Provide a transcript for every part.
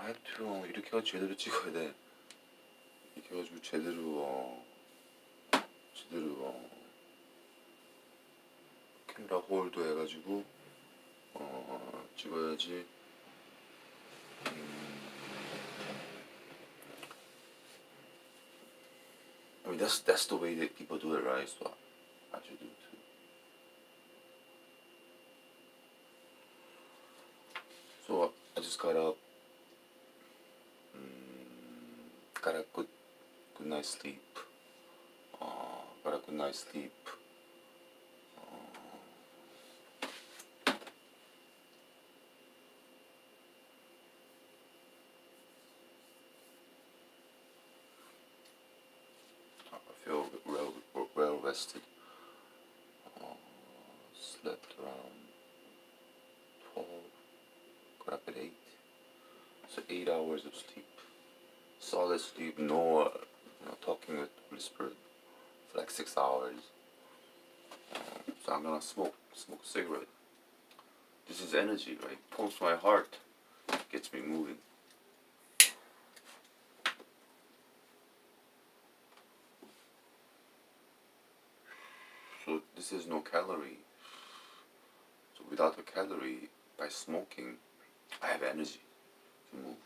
하여튼 이렇게 해서 제대로 찍어야 돼. 이렇게 해가지고 제대로 카메라 홀도 해가지고 찍어야지. I mean that's the way that people do it, right? So I should do it too. So I just got up, got a good night's sleep. Got a good night's sleep. I feel well rested. Slept around 12. Got up at 8. So 8 hours of sleep. Solid sleep. No, talking with Holy Spirit for like 6 hours. So I'm gonna smoke a cigarette. This is energy, right? Pumps my heart, gets me moving. So this is no calorie. So without the calorie, by smoking, I have energy to move.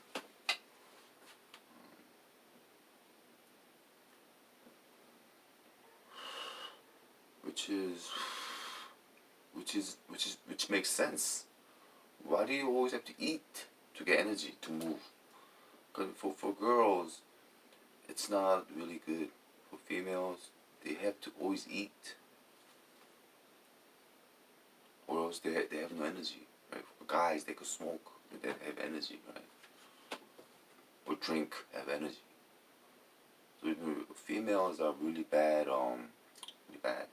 Which makes sense. Why do you always have to eat to get energy to move? Because for girls, it's not really good. For females, they have to always eat, or else they have no energy. Right? For guys, they could smoke, but they have energy, right? Or drink, have energy. So females are really bad. Really bad.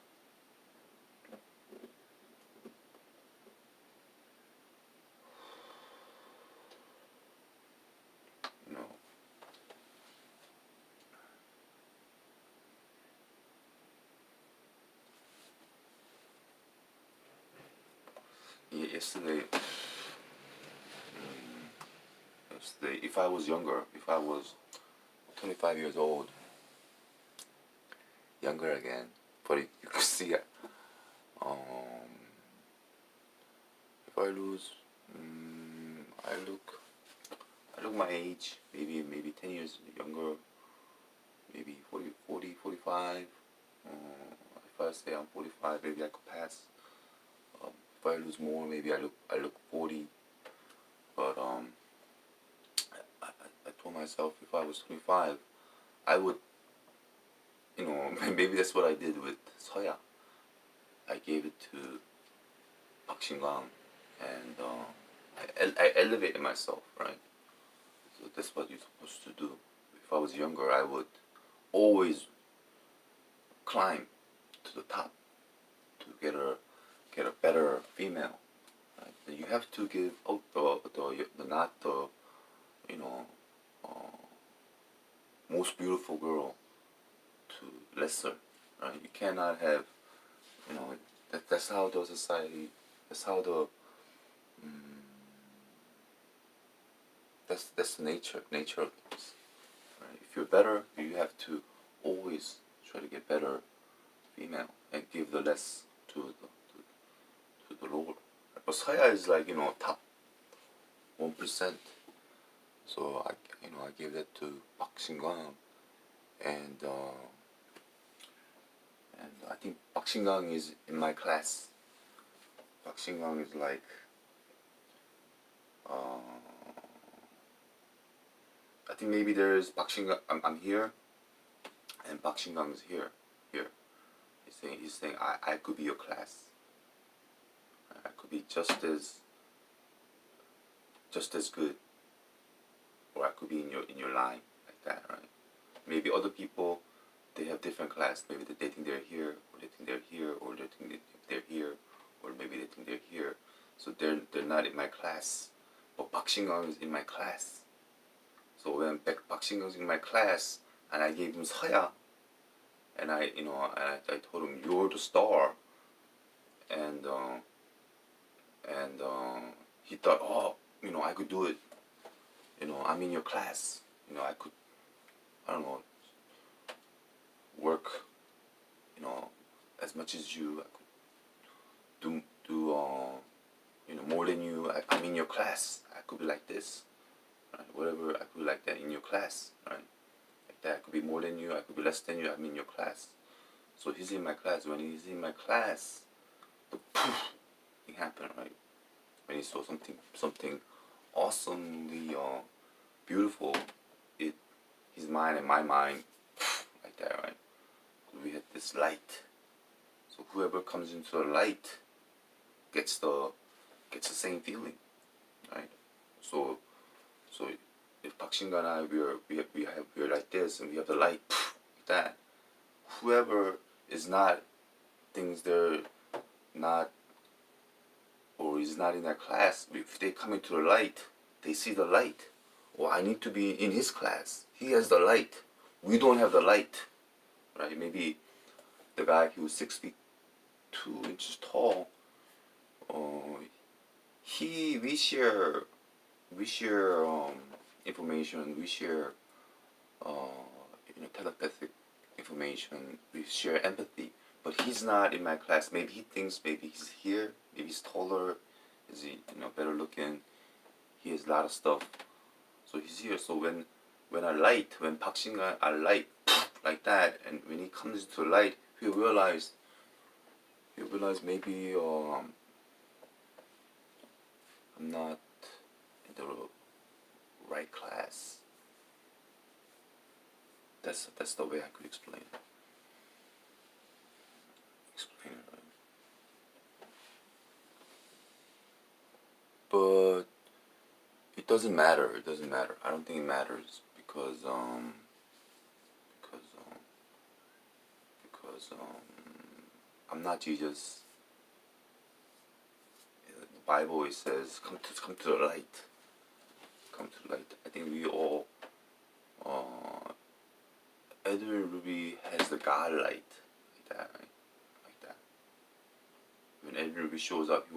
Yesterday, if I was younger, if I was 25 years old, younger again, but you could see it. If I lose, I look my age, maybe 10 years younger, maybe 40, 45. If I say I'm 45, maybe I could pass. If I lose more, maybe I look 40. But I told myself if I was 25, I would, maybe that's what I did with Soya. I gave it to Park Shin-kwang, and I elevated myself, right? So that's what you're supposed to do. If I was younger, I would always climb to the top to get a better female. Right? You have to give the not the most beautiful girl to lesser, right? You cannot have, that's how the society, that's how the that's the nature of things. Right? If you're better, you have to always try to get better female and give the less to the lower. But Saya is like top 1%. So I gave that to Park Shin-kwang, and I think Park Shin-kwang is in my class. Park Shin-kwang is like I think maybe there's Park Shin-kwang. I'm here, and Park Shin-kwang is here. He's saying I could be your class. I could be just as good, or I could be in your line like that, right? Maybe other people, they have different class. Maybe they think they're here, or they think they're here, or they think they're here, or maybe they think they're here. So they're not in my class. But Park Shin-kwang is in my class. So when Park Shin-kwang is in my class, and I gave him Soya, and I told him you're the star, and he thought, I could do it. I'm in your class. I could, I don't know, work, as much as you. I could do more than you. I'm in your class. I could be like this, right? Whatever, I could be like that in your class, right? Like that. I could be more than you. I could be less than you. I'm in your class. So he's in my class. When he's in my class, the poof thing happened, right? When he saw something awesomely beautiful, it his mind and my mind, like that, right? We had this light. So whoever comes into the light gets the same feeling, right? So if Park Shin-ga and I we're like this and we have the light, like that. Whoever is not things they're not or is not in that class, if they come into the light, they see the light. Well, I need to be in his class. He has the light. We don't have the light, right? Maybe the guy who was 6 feet 2 inches tall. We share information. We share telepathic information. We share empathy. But he's not in my class. Maybe he thinks maybe he's here. Maybe he's taller. Is he better looking? He has a lot of stuff. So he's here. So when Park Shin-ga are light like that, and when he comes into light, he realize maybe I'm not in the right class. That's the way I could explain it. Right? But it doesn't matter. It doesn't matter. I don't think it matters because I'm not Jesus. The Bible always says, "Come to the light." Come to the light. I think we all. Edwin Ruby has the God light, like that, right? Like that. When Edwin Ruby shows up,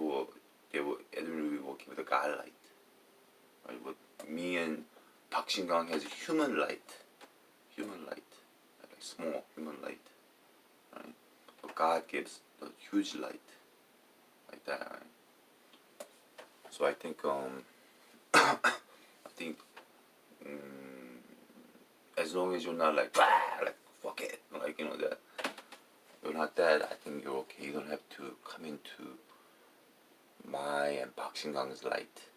Edwin Ruby will give the God light. Right? But me and Park Shin-gang has human light, like small human light, right? But God gives the huge light, like that, right? So I think as long as you're not like fuck it, like that you're not that, I think you're okay. You don't have to come into my and Park Shin-gang's light.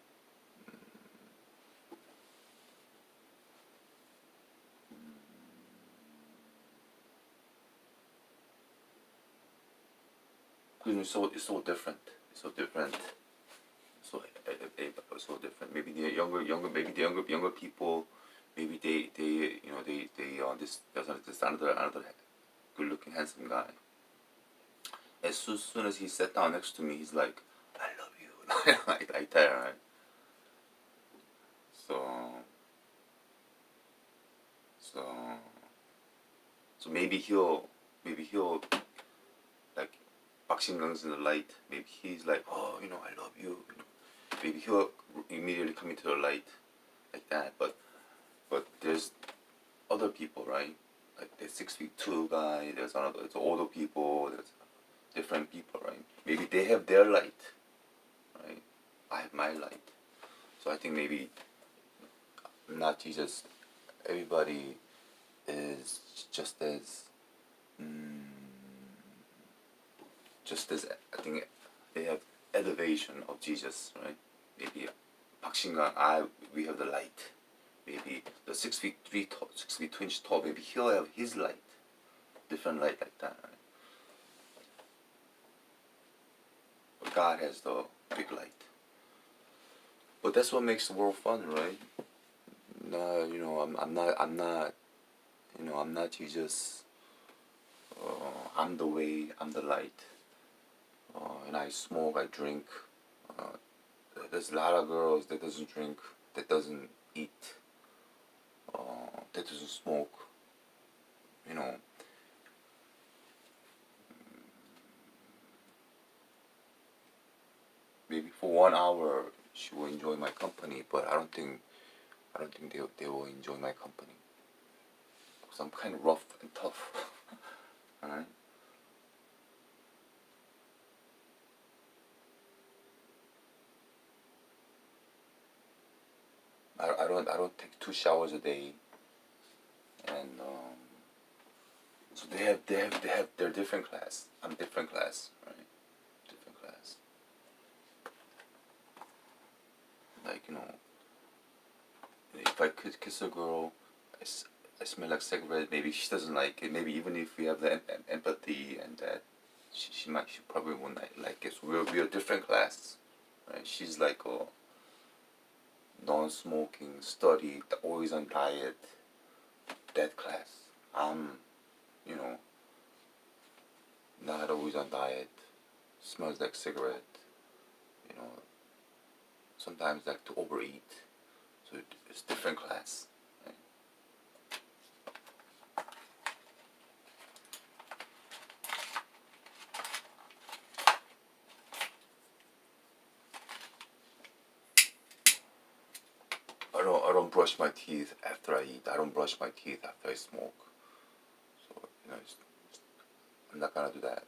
It's so different. It's so different. So so different. Maybe the younger people, maybe there's another good looking handsome guy. As soon as he sat down next to me, he's like, I love you, like that, right? So maybe he'll like Park Shin-gang's in the light. Maybe he's like, oh, I love you. Maybe he'll immediately come into the light, like that. But there's other people, right? Like the 6 feet 2 guy. There's older people. There's different people, right? Maybe they have their light, right? I have my light. So I think maybe not Jesus. Everybody is just as I think they have elevation of Jesus, right? Maybe Park Shin-gang, we have the light. Maybe the 6 feet 2 inches tall. Maybe he'll have his light, different light like that, right? But God has the big light. But that's what makes the world fun, right? I'm not Jesus. I'm the way. I'm the light. And I smoke. I drink. There's a lot of girls that doesn't drink, that doesn't eat, that doesn't smoke. Maybe for 1 hour she will enjoy my company, but I don't think I don't think they will enjoy my company because I'm kind of rough and tough. Alright. I don't take 2 showers a day, and so they have their different class. I'm different class, right? Different class. Like if I could kiss a girl, I smell like cigarette. Maybe she doesn't like it. Maybe even if we have the empathy and that, she probably won't like it. So we're a different class, right? She's like a non-smoking, study, always on diet, that class. I'm, you know, not always on diet, smells like cigarette, you know, sometimes like to overeat. So it's different class. Right? I don't brush my teeth after I eat. I don't brush my teeth after I smoke. So I'm not gonna do that.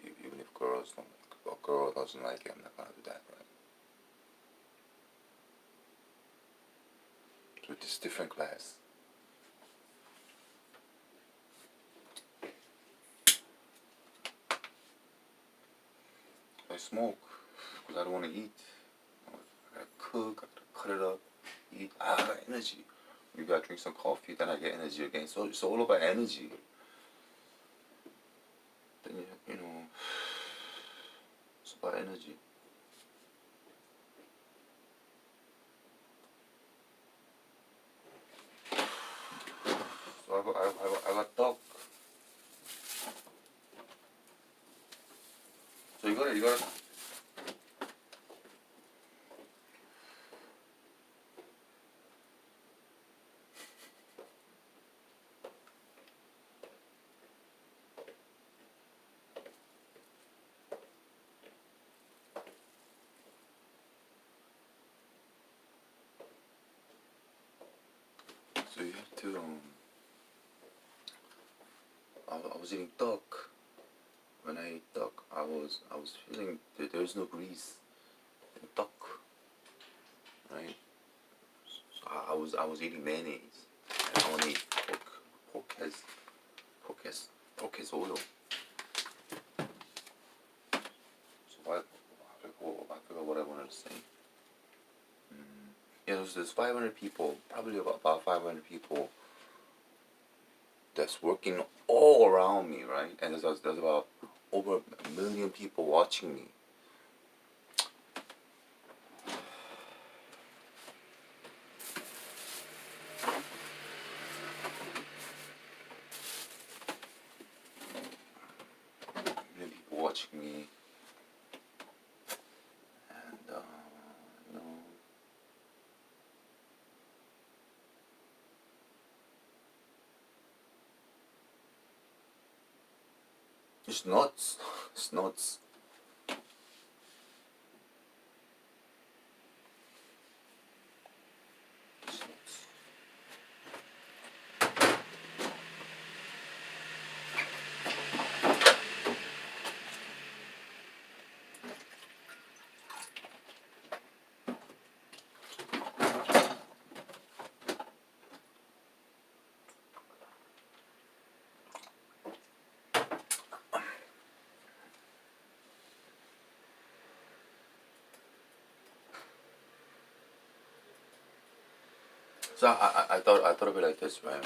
Even if girls don't, a girl doesn't like it, I'm not gonna do that. Right? So it's different class. I smoke because I don't want to eat. I gotta cook. I gotta cut it up, eat. I got energy. You gotta drink some coffee, then I get energy again. So it's all about energy. Then it's about energy. So I got duck. So you gotta. So you have to. I was eating duck. When I ate duck, I was feeling that there's no grease in duck, right? So I was eating mayonnaise, and I want to eat pork. Pork has pork has oil. So I forgot what I wanted to say. Yeah, there's 500 people, probably about 500 people that's working all around me, right? And there's about over a million people watching me. Million people watching me, and you know, it's nuts. It's nuts. It's nuts. So I thought of it like this, right?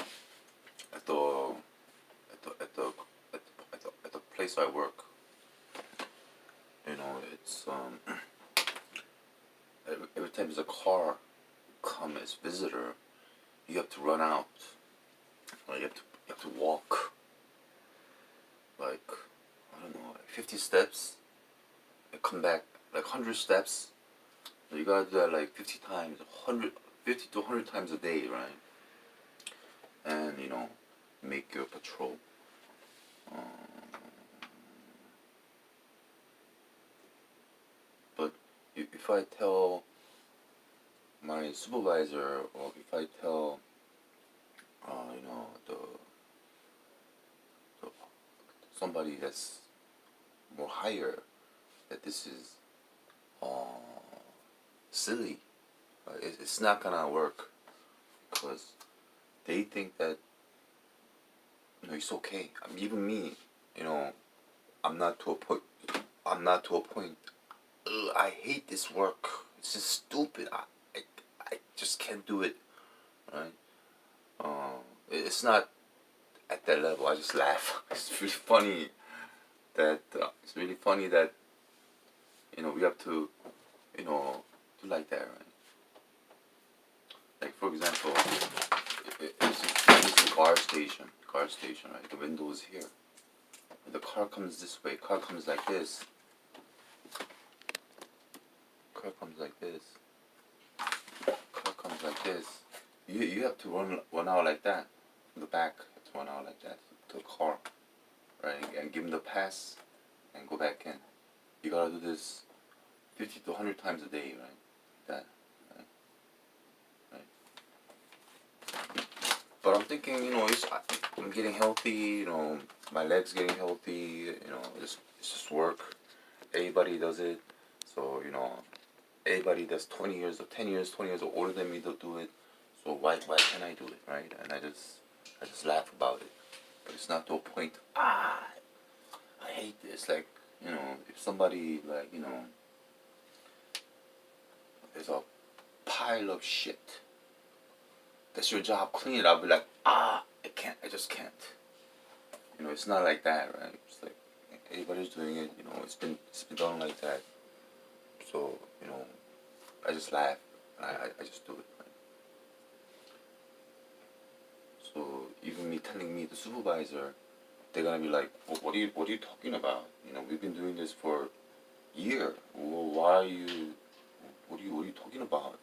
At the at the at the at the place I work, it's every time there's a car come as visitor, you have to run out. You have to walk like, I don't know, like 50 steps and come back like 100 steps. You gotta do that like 50 times, 50 to 100 times a day, right? And make your patrol. But if I tell my my supervisor, or if I tell, you know, the somebody that's more higher that this is silly, it's not gonna work because they think that it's okay. I mean, even me, you know, I'm not to a point. I'm not to a point. Ugh, I hate this work. It's just stupid. I just can't do it. Right? It's not at that level. I just laugh. It's really funny that we have to do like that, right? Like for example, it's a car station, right? The window is here. The car comes this way. Car comes like this. Car comes like this. Car comes like this. You have to run out like that. From the back, you have to run out like that to the car, right? And give him the pass, and go back in. You gotta do this 50 to 100 times a day, right? That, right? But I'm thinking, I'm getting healthy. My legs getting healthy. It's just work. Everybody does it. So everybody that's 20 years or 10 years, 20 years older than me to do it. So why can't I do it, right? And I just laugh about it. But it's not to a point. I hate this. Like, if somebody there's a pile of shit. That's your job. Clean it. I'll be like, I can't. I just can't. It's not like that, right? It's like everybody's doing it. It's been done like that. So I just laugh. I just do it. Right? So even me telling me the supervisor, they're gonna be like, what are you talking about? We've been doing this for a year. Well, why are you? What are you talking about?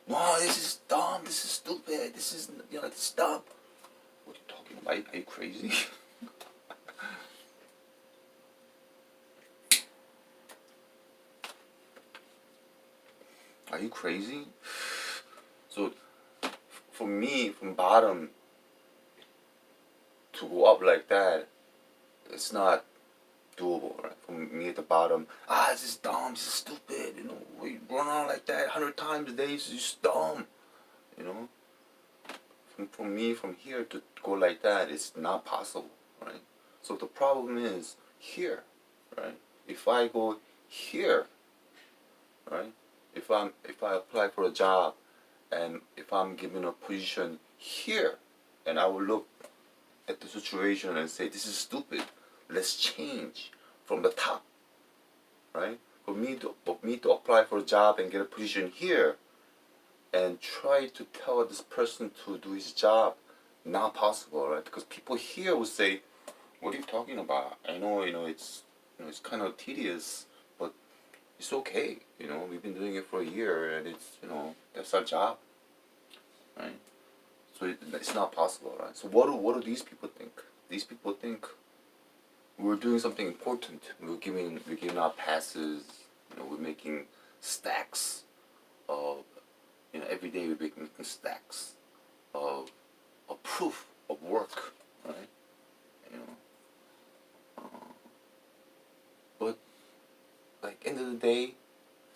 No, this is dumb. This is stupid. This is it's dumb. What are you talking about? Are you crazy? Are you crazy? So, for me, from bottom to go up like that, it's not doable, right? For me at the bottom, this is dumb. This is stupid. We run around like that 100 times a day. It's just dumb. For me, from here to go like that, it's not possible, right? So the problem is here, right? If I go here, right? If I apply for a job, and if I'm given a position here, and I will look at the situation and say, this is stupid. Let's change from the top, right? For me to apply for a job and get a position here, and try to tell this person to do his job, not possible, right? Because people here will say, what are you talking about? I know, it's kind of tedious, but it's okay. We've been doing it for a year, and it's, that's our job, right? So it's not possible, right? So what do these people think? These people think we're doing something important. We're giving out passes. We're making stacks of, every day we're making stacks of proof of work, right? But like end of the day,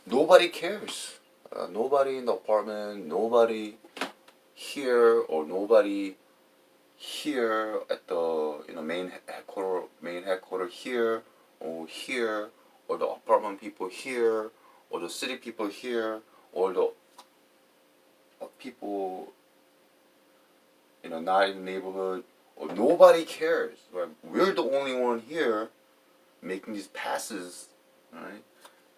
nobody cares. Nobody in the apartment, nobody here, or nobody here at the main headquarters here, or the apartment people here, or the city people here, or the people not in the neighborhood, or nobody cares. Right? We're the only one here making these passes, right?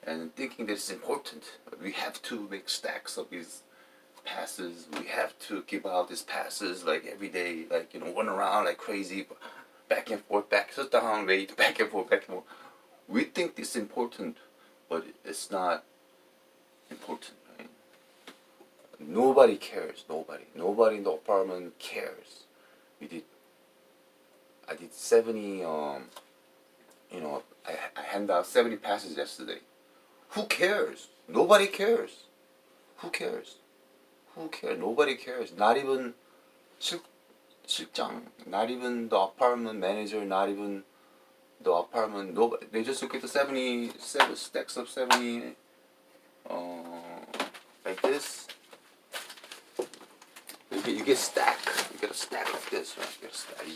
And thinking that it's important. We have to make stacks of these passes. We have to give out these passes like every day, like run around like crazy, back and forth, sit down, wait, back and forth, back and forth. We think it's important, but it's not important, right? Nobody cares. Nobody in the apartment cares. I did 70. I handed out 70 passes yesterday. Who cares? Nobody cares. Who cares? Who cares? Nobody cares. Not even 실장, not even the apartment manager, not even the apartment. Nobody. They just look at the 77 stacks of 70, like this. You get stack. You get a stack like this, right? You get a stack.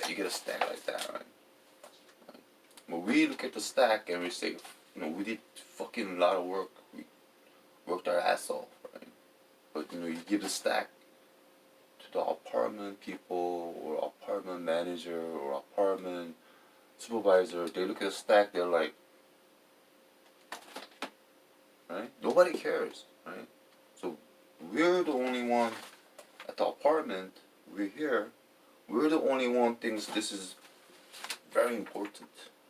You get a stack like that, right? But we look at the stack and we say, we did fucking a lot of work. We worked our ass off, right? But you give the stack to the apartment people or apartment manager or apartment supervisor. They look at the stack. They're like, right? Nobody cares, right? So we're the only one at the apartment. We're here. We're the only one thinks this is very important,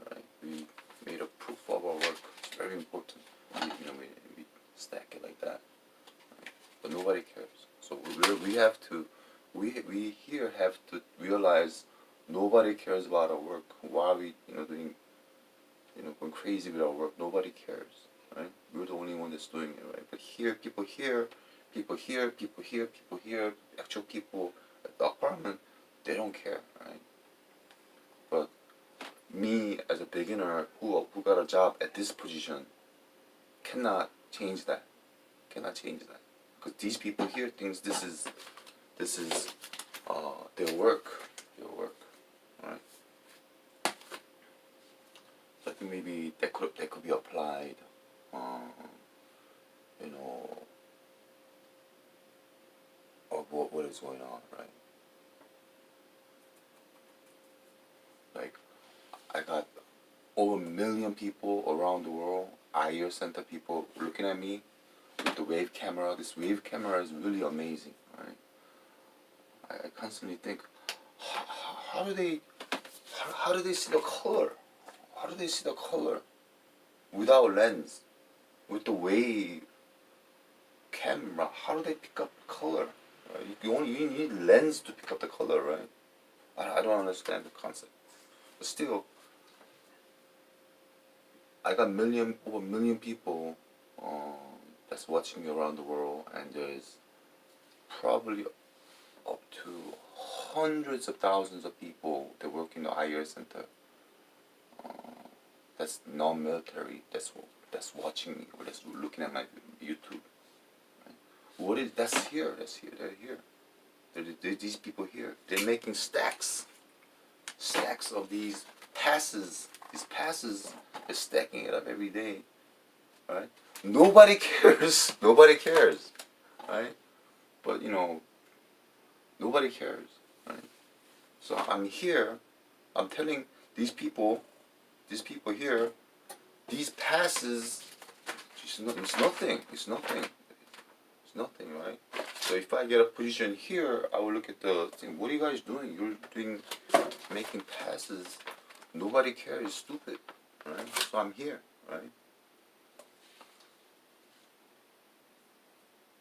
right? We made a proof of our work. It's very important. We stack it like that, right? But nobody cares. So we here have to realize nobody cares about our work. Why are we doing going crazy with our work? Nobody cares, right? We're the only one that's doing it, right? But people here, actual people at the apartment, they don't care, right? But me as a beginner who got a job at this position cannot change that. Because these people here thinks this is their work, right? So I think maybe that could be applied, of what is going on, right? Like I got over 1 million people around the world, IR Center people looking at me with the wave camera. This wave camera is really amazing, right? I constantly think, how do they see the color? How do they see the color without lens, with the wave camera? How do they pick up color? Right? You need lens to pick up the color, right? I don't understand the concept, but still, I got over 1 million people that's watching me around the world, and there's probably up to hundreds of thousands of people that work in the IR Center. That's non-military. That's watching me or that's looking at my YouTube. Right? That's here? They're here. These people here. They're making stacks of these passes. These passes, they're stacking it up every day, right? Nobody cares. Right? But nobody cares, right? So I'm here. I'm telling these people here, these passes, it's nothing. It's nothing, right? So if I get a position here, I will look at the thing. What are you guys doing? You're making passes. Nobody cares. It's stupid, right? So I'm here, right?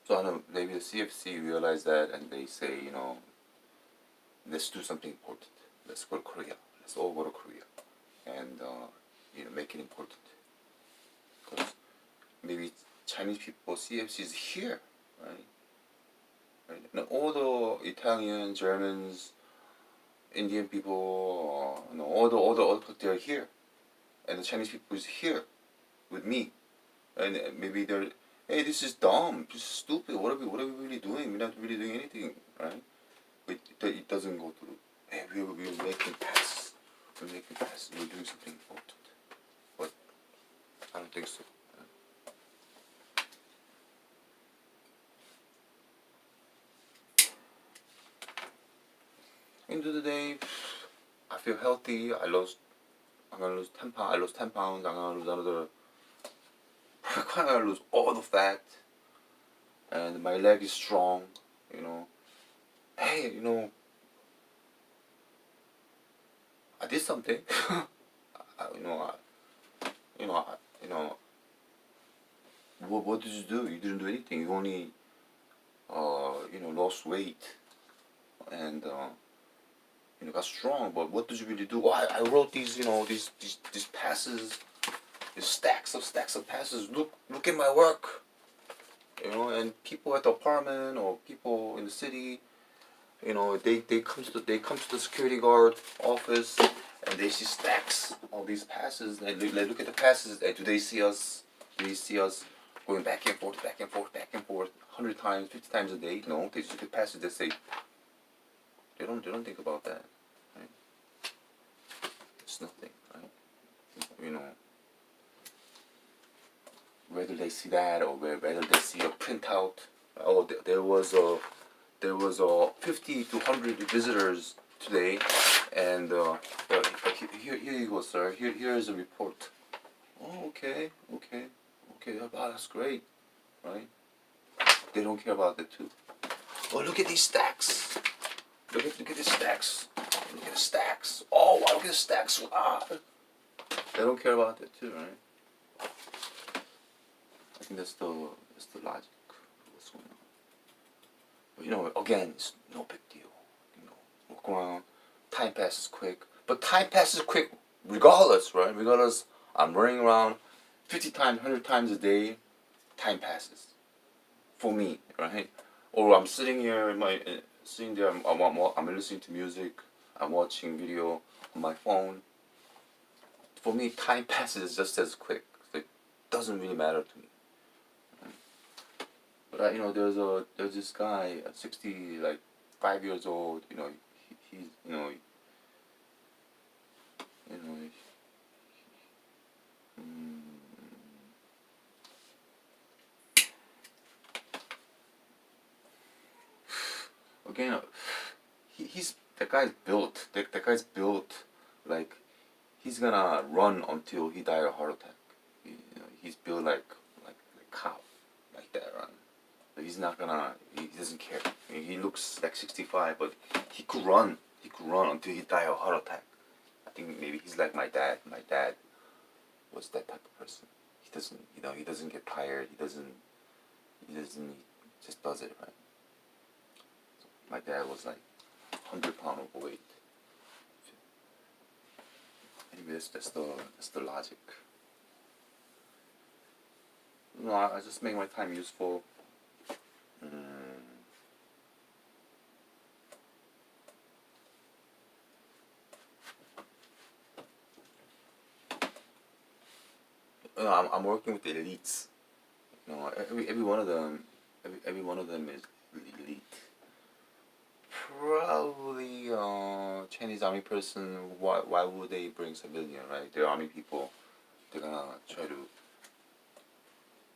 So I know maybe the CFC realized that, and they say, let's do something important. Let's go to Korea. Let's all go to Korea, and make it important. Because maybe Chinese people, CFC is here, right? And all the Italian, Germans, Indian people, all the they're here, and the Chinese people is here with me, and maybe they're, hey, this is dumb, this is stupid. What are we really doing? We're not really doing anything, right? But it doesn't go through. Hey, we're making passes. We're doing something important. But I don't think so. End of the day, I feel healthy. I'm gonna lose 10 pounds. I lost 10 pounds. I'm gonna lose another. I'm gonna lose all the fat. And my leg is strong. Hey, I did something. What did you do? You didn't do anything. You only, lost weight and got strong. But what did you really do? I wrote these, these passes, these stacks of passes. Look at my work. You know, and people at the apartment or people in the city, you know, they come to the security guard office and they see stacks of these passes. They look at the passes. And do they see us? Do they see us going back and forth, back and forth, back and forth, 100 times, 50 times a day? No, they just look at passes. They say they don't think about that. Right? It's nothing, right? You know, whether they see that or whether they see a printout. Oh, there was a 50 to 100 visitors today, and here you go, sir. Here is a report. Oh, okay. Wow, that's great, right? They don't care about that too. Oh, look at these stacks. Look at these stacks. Look at the stacks. Oh, wow, look at the stacks. Ah. They don't care about that too, right? I think that's the logic of what's going on. But you know, again, it's no big deal. You know, walk around. Time passes quick. But time passes quick regardless, right? Regardless, I'm running around 50 times, 100 times a day. Time passes. For me, right? Or I'm sitting here in my sitting there. I'm listening to music. I'm watching video on my phone. For me, time passes just as quick. It doesn't really matter to me. But you know, there's this guy at 60, like 5 years old. You know, he's you know. Mm, again, he's that guy's built. That guy's built like he's gonna run until he die of a heart attack. You know, he's built like a cow, like that, right? But he's not gonna. He doesn't care. I mean, he looks like 65, but he could run. He could run until he die of a heart attack. I think maybe he's like my dad. My dad was that type of person. He doesn't, you know, he doesn't get tired. He just does it, right? So my dad was like 100 pound overweight. Anyway, that's the logic. You know, I just make my time useful. You know, I'm working with the elites. You know, every one of them, every one of them is elite. Probably Chinese army person. Why would they bring civilian, right? They're army people. They're gonna try to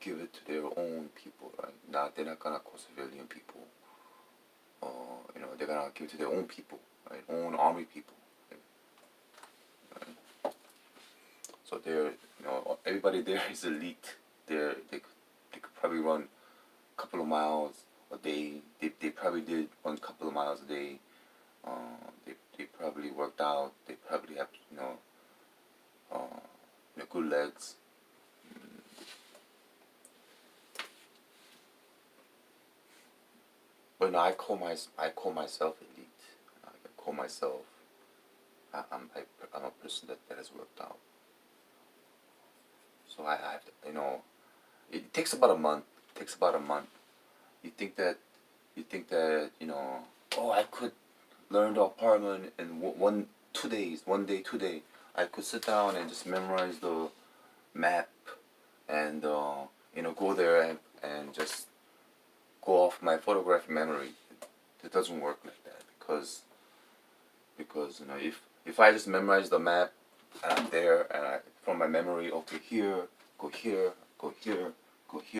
give it to their own people, right? They're not gonna call civilian people. You know, they're gonna give it to their own people, right? Own army people. Right? So they're, you know, everybody there is elite. They could probably run a couple of miles a day. They probably did run a couple of miles a day. They probably worked out. They probably have, good legs. But no, I call myself elite. I call myself. I'm a person that has worked out. So I have to, you know, it takes about a month. It takes about a month. You think that you know, oh, I could learn the apartment in 2 days, 1 day, 2 day. I could sit down and just memorize the map and go there and just go off my photographic memory. It doesn't work like that because you know, if I just memorize the map and I'm there and from my memory, okay, here, go here, go here, go here.